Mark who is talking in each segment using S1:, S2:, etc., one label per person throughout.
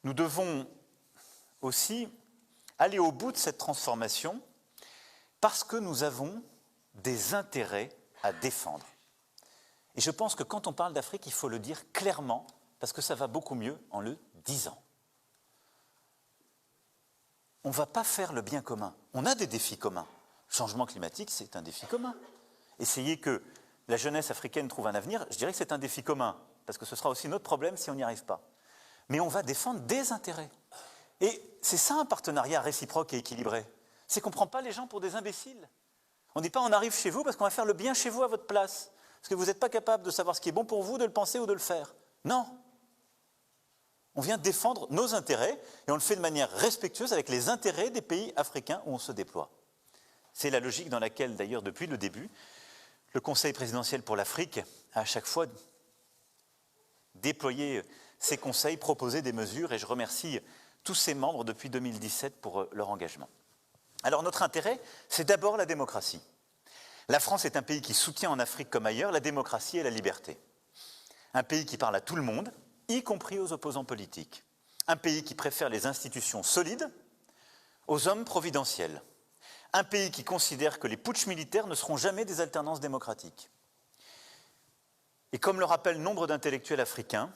S1: nous devons aussi aller au bout de cette transformation parce que nous avons des intérêts à défendre. Et je pense que quand on parle d'Afrique, il faut le dire clairement, parce que ça va beaucoup mieux en le disant. On ne va pas faire le bien commun. On a des défis communs. Le changement climatique, c'est un défi commun. Essayer que la jeunesse africaine trouve un avenir, je dirais que c'est un défi commun, parce que ce sera aussi notre problème si on n'y arrive pas. Mais on va défendre des intérêts. Et c'est ça un partenariat réciproque et équilibré. C'est qu'on ne prend pas les gens pour des imbéciles. On ne dit pas on arrive chez vous parce qu'on va faire le bien chez vous à votre place. Parce que vous n'êtes pas capable de savoir ce qui est bon pour vous, de le penser ou de le faire. Non. On vient défendre nos intérêts et on le fait de manière respectueuse avec les intérêts des pays africains où on se déploie. C'est la logique dans laquelle, d'ailleurs, depuis le début, le Conseil présidentiel pour l'Afrique a à chaque fois déployé ses conseils, proposé des mesures et je remercie tous ses membres depuis 2017 pour leur engagement. Alors notre intérêt, c'est d'abord la démocratie. La France est un pays qui soutient en Afrique comme ailleurs la démocratie et la liberté. Un pays qui parle à tout le monde, y compris aux opposants politiques. Un pays qui préfère les institutions solides aux hommes providentiels. Un pays qui considère que les putschs militaires ne seront jamais des alternances démocratiques. Et comme le rappellent nombre d'intellectuels africains,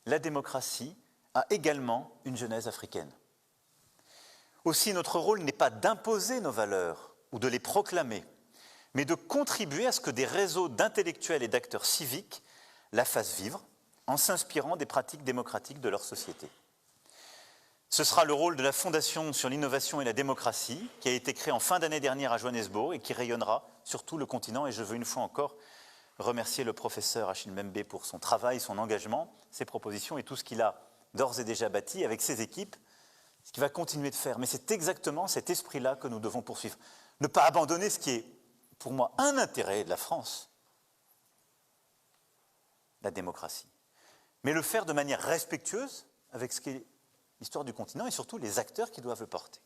S1: la démocratie a également une genèse africaine. Aussi, notre rôle n'est pas d'imposer nos valeurs ou de les proclamer, mais de contribuer à ce que des réseaux d'intellectuels et d'acteurs civiques la fassent vivre en s'inspirant des pratiques démocratiques de leur société. Ce sera le rôle de la Fondation sur l'innovation et la démocratie, qui a été créée en fin d'année dernière à Johannesburg et qui rayonnera sur tout le continent. Et je veux une fois encore remercier le professeur Achille Mbembe pour son travail, son engagement, ses propositions et tout ce qu'il a d'ores et déjà bâti avec ses équipes, ce qu'il va continuer de faire. Mais c'est exactement cet esprit-là que nous devons poursuivre. Ne pas abandonner ce qui est, pour moi, un intérêt de la France, la démocratie. Mais le faire de manière respectueuse avec ce qu'est l'histoire du continent et surtout les acteurs qui doivent le porter.